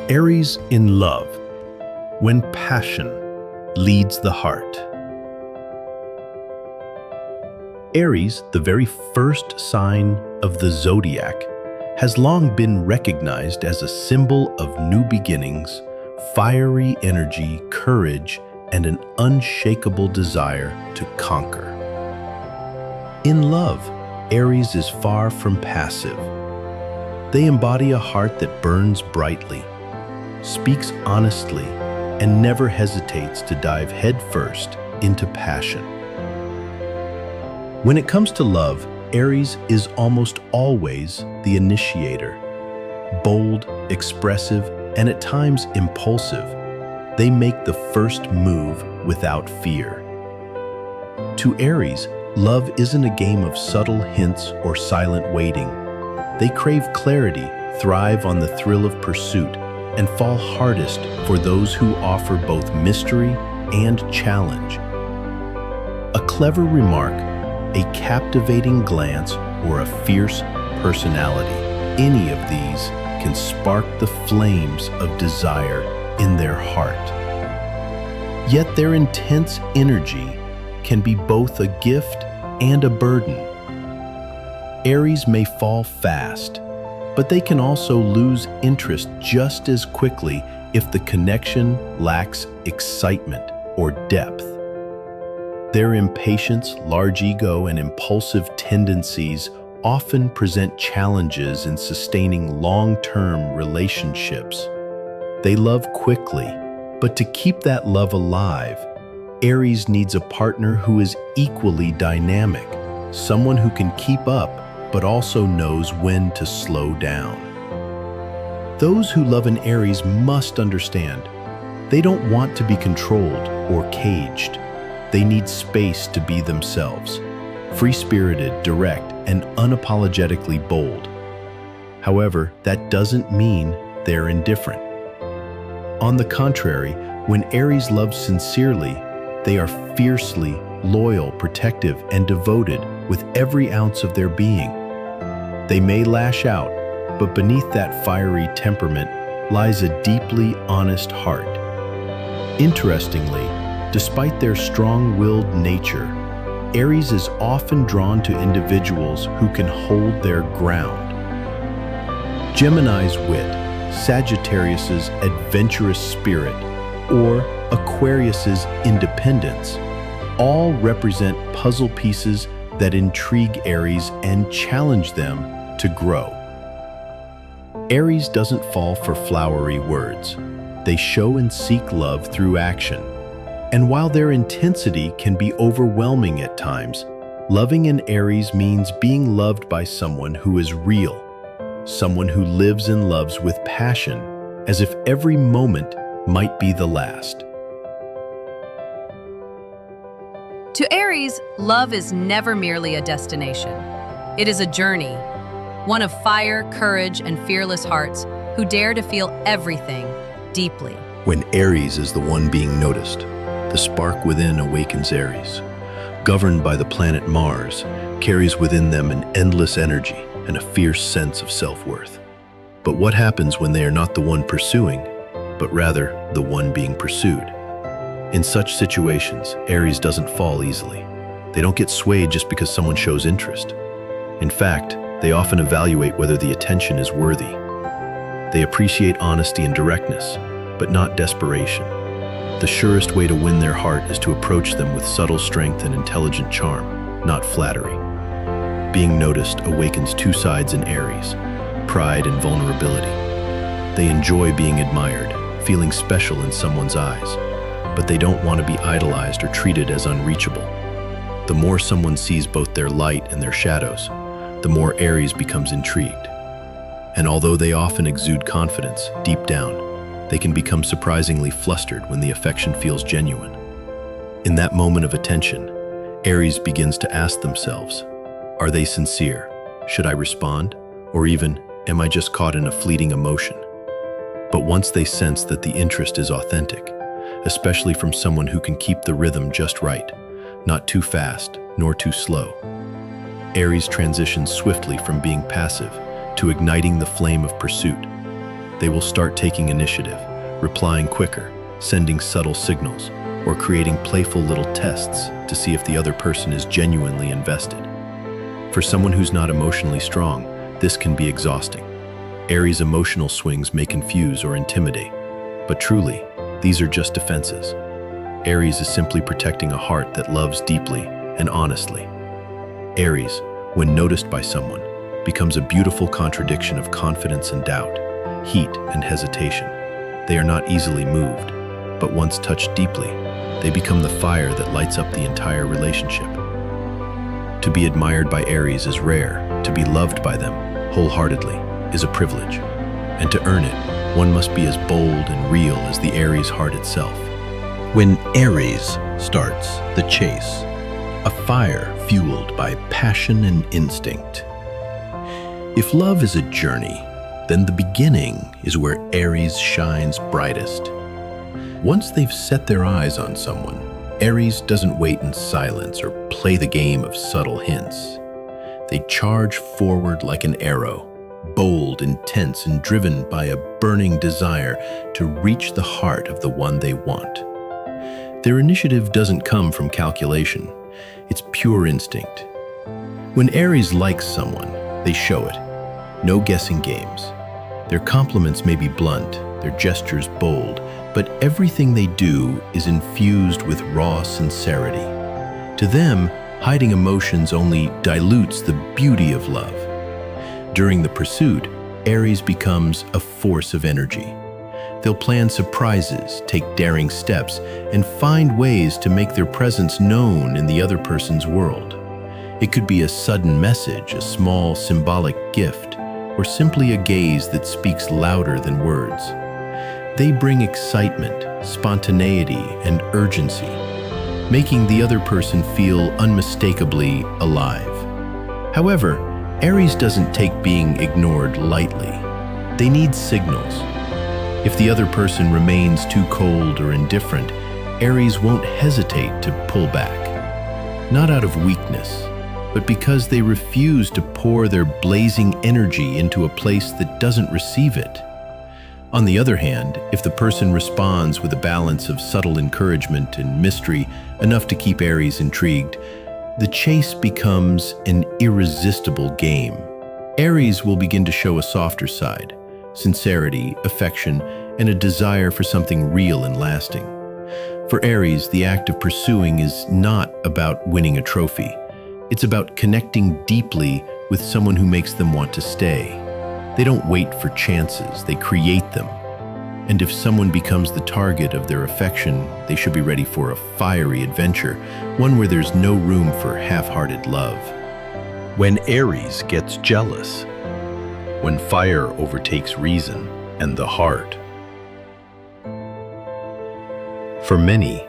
Aries in love, when passion leads the heart. Aries, the very first sign of the zodiac, has long been recognized as a symbol of new beginnings, fiery energy, courage, and an unshakable desire to conquer. In love, Aries is far from passive. They embody a heart that burns brightly, speaks honestly, and never hesitates to dive headfirst into passion. When it comes to love, Aries is almost always the initiator. Bold, expressive, and at times impulsive, they make the first move without fear. To Aries, love isn't a game of subtle hints or silent waiting. They crave clarity, thrive on the thrill of pursuit, and fall hardest for those who offer both mystery and challenge. A clever remark, a captivating glance, or a fierce personality, any of these can spark the flames of desire in their heart. Yet their intense energy can be both a gift and a burden. Aries may fall fast, but they can also lose interest just as quickly if the connection lacks excitement or depth. Their impatience, large ego, and impulsive tendencies often present challenges in sustaining long-term relationships. They love quickly, but to keep that love alive, Aries needs a partner who is equally dynamic, someone who can keep up but also knows when to slow down. Those who love an Aries must understand, they don't want to be controlled or caged. They need space to be themselves, free-spirited, direct, and unapologetically bold. However, that doesn't mean they're indifferent. On the contrary, when Aries loves sincerely, they are fiercely loyal, protective, and devoted with every ounce of their being. They may lash out, but beneath that fiery temperament lies a deeply honest heart. Interestingly, despite their strong-willed nature, Aries is often drawn to individuals who can hold their ground. Gemini's wit, Sagittarius's adventurous spirit, or Aquarius's independence all represent puzzle pieces that intrigue Aries and challenge them to grow. Aries doesn't fall for flowery words. They show and seek love through action. And while their intensity can be overwhelming at times, loving an Aries means being loved by someone who is real, someone who lives and loves with passion, as if every moment might be the last. To Aries, love is never merely a destination. It is a journey, one of fire, courage, and fearless hearts who dare to feel everything deeply. When Aries is the one being noticed, the spark within awakens Aries. Governed by the planet Mars, carries within them an endless energy and a fierce sense of self-worth. But what happens when they are not the one pursuing, but rather the one being pursued? In such situations, Aries doesn't fall easily. They don't get swayed just because someone shows interest. In fact, they often evaluate whether the attention is worthy. They appreciate honesty and directness, but not desperation. The surest way to win their heart is to approach them with subtle strength and intelligent charm, not flattery. Being noticed awakens two sides in Aries, pride and vulnerability. They enjoy being admired, feeling special in someone's eyes, but they don't want to be idolized or treated as unreachable. The more someone sees both their light and their shadows, the more Aries becomes intrigued. And although they often exude confidence, deep down, they can become surprisingly flustered when the affection feels genuine. In that moment of attention, Aries begins to ask themselves, are they sincere? Should I respond? Or even, am I just caught in a fleeting emotion? But once they sense that the interest is authentic, especially from someone who can keep the rhythm just right, not too fast nor too slow, Aries transitions swiftly from being passive to igniting the flame of pursuit. they will start taking initiative, replying quicker, sending subtle signals, or creating playful little tests to see if the other person is genuinely invested. For someone who's not emotionally strong, this can be exhausting. Aries' emotional swings may confuse or intimidate, but truly, these are just defenses. Aries is simply protecting a heart that loves deeply and honestly. Aries, when noticed by someone, becomes a beautiful contradiction of confidence and doubt, heat and hesitation. They are not easily moved, but once touched deeply, they become the fire that lights up the entire relationship. To be admired by Aries is rare. To be loved by them wholeheartedly is a privilege. And to earn it, one must be as bold and real as the Aries heart itself. When Aries starts the chase, a fire fueled by passion and instinct. If love is a journey, then the beginning is where Aries shines brightest. Once they've set their eyes on someone, Aries doesn't wait in silence or play the game of subtle hints. They charge forward like an arrow, bold, intense, and driven by a burning desire to reach the heart of the one they want. Their initiative doesn't come from calculation. It's pure instinct. When Aries likes someone, they show it. No guessing games. Their compliments may be blunt, their gestures bold, but everything they do is infused with raw sincerity. To them, hiding emotions only dilutes the beauty of love. During the pursuit, Aries becomes a force of energy. They'll plan surprises, take daring steps, and find ways to make their presence known in the other person's world. It could be a sudden message, a small symbolic gift, or simply a gaze that speaks louder than words. They bring excitement, spontaneity, and urgency, making the other person feel unmistakably alive. However, Aries doesn't take being ignored lightly. They need signals. If the other person remains too cold or indifferent, Aries won't hesitate to pull back. Not out of weakness, but because they refuse to pour their blazing energy into a place that doesn't receive it. On the other hand, if the person responds with a balance of subtle encouragement and mystery enough to keep Aries intrigued, the chase becomes an irresistible game. Aries will begin to show a softer side, sincerity, affection, and a desire for something real and lasting. For Aries, the act of pursuing is not about winning a trophy. It's about connecting deeply with someone who makes them want to stay. They don't wait for chances, they create them. And if someone becomes the target of their affection, they should be ready for a fiery adventure, one where there's no room for half-hearted love. When Aries gets jealous, When fire overtakes reason and the heart. For many,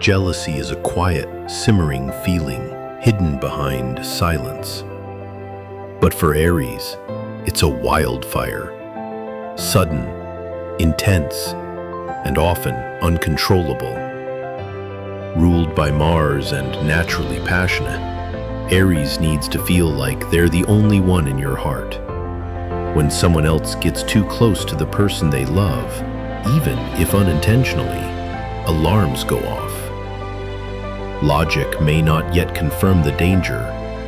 jealousy is a quiet, simmering feeling hidden behind silence. But for Aries, it's a wildfire, sudden, intense, and often uncontrollable. Ruled by Mars and naturally passionate, Aries needs to feel like they're the only one in your heart. When someone else gets too close to the person they love, even if unintentionally, alarms go off. Logic may not yet confirm the danger,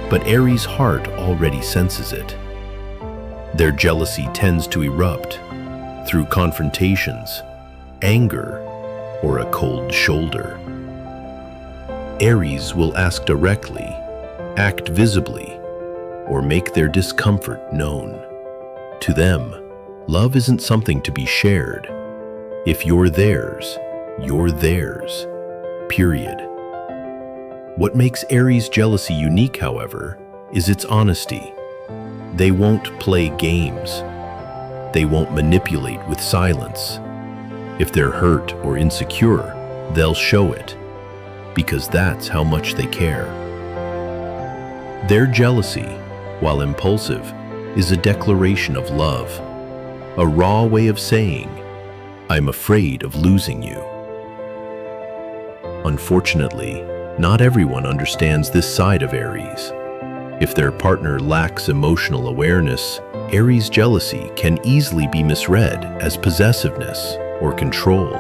but Aries' heart already senses it. Their jealousy tends to erupt through confrontations, anger, or a cold shoulder. Aries will ask directly, act visibly, or make their discomfort known. To them, love isn't something to be shared. If you're theirs, period. What makes Aries' jealousy unique, however, is its honesty. They won't play games. They won't manipulate with silence. If they're hurt or insecure, they'll show it, because that's how much they care. Their jealousy, while impulsive, is a declaration of love, a raw way of saying, "I'm afraid of losing you." Unfortunately, not everyone understands this side of Aries. If their partner lacks emotional awareness, Aries jealousy can easily be misread as possessiveness or control.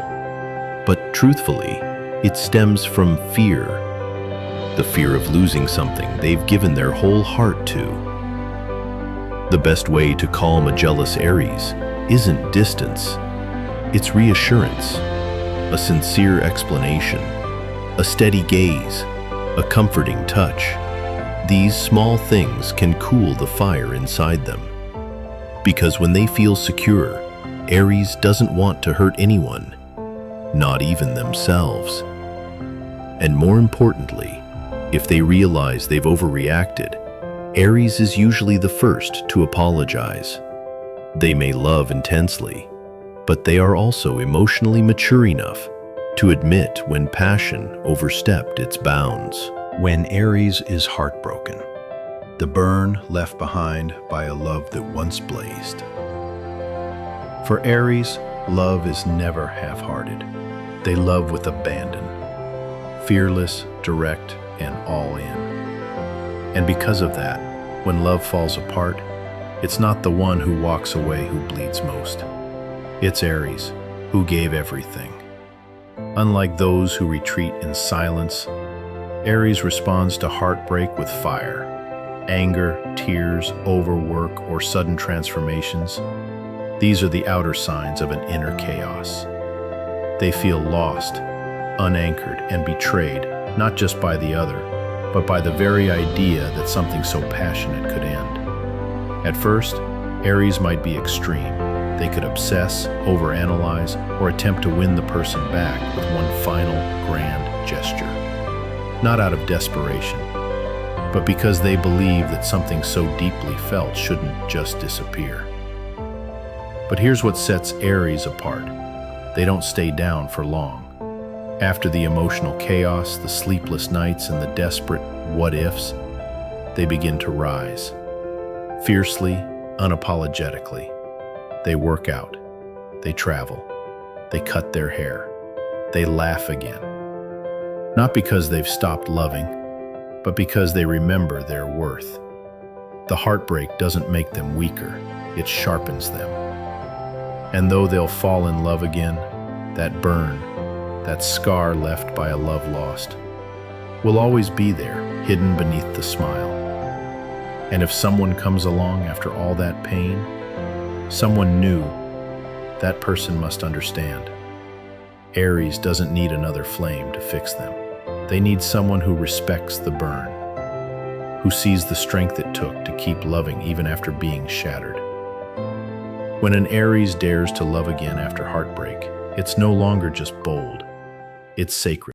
But truthfully, it stems from fear. The fear of losing something they've given their whole heart to. The best way to calm a jealous Aries isn't distance, it's reassurance, a sincere explanation, a steady gaze, a comforting touch. These small things can cool the fire inside them. Because when they feel secure, Aries doesn't want to hurt anyone, not even themselves. And more importantly, if they realize they've overreacted, Aries is usually the first to apologize. They may love intensely, but they are also emotionally mature enough to admit when passion overstepped its bounds. When Aries is heartbroken, the burn left behind by a love that once blazed. For Aries, love is never half-hearted. They love with abandon, fearless, direct, and all in. And because of that, when love falls apart, it's not the one who walks away who bleeds most. It's Aries, who gave everything. Unlike those who retreat in silence, Aries responds to heartbreak with fire. Anger, tears, overwork, or sudden transformations. These are the outer signs of an inner chaos. They feel lost, unanchored, and betrayed, not just by the other, but by the very idea that something so passionate could end. At first, Aries might be extreme. They could obsess, overanalyze, or attempt to win the person back with one final, grand gesture. Not out of desperation, but because they believe that something so deeply felt shouldn't just disappear. But here's what sets Aries apart. They don't stay down for long. After the emotional chaos, the sleepless nights, and the desperate what-ifs, they begin to rise. Fiercely, unapologetically. They work out. They travel. They cut their hair. They laugh again. Not because they've stopped loving, but because they remember their worth. The heartbreak doesn't make them weaker, it sharpens them. And though they'll fall in love again, that burn, that scar left by a love lost, will always be there, hidden beneath the smile. And if someone comes along after all that pain, someone new, that person must understand. Aries doesn't need another flame to fix them. They need someone who respects the burn, who sees the strength it took to keep loving even after being shattered. When an Aries dares to love again after heartbreak, it's no longer just bold, it's sacred.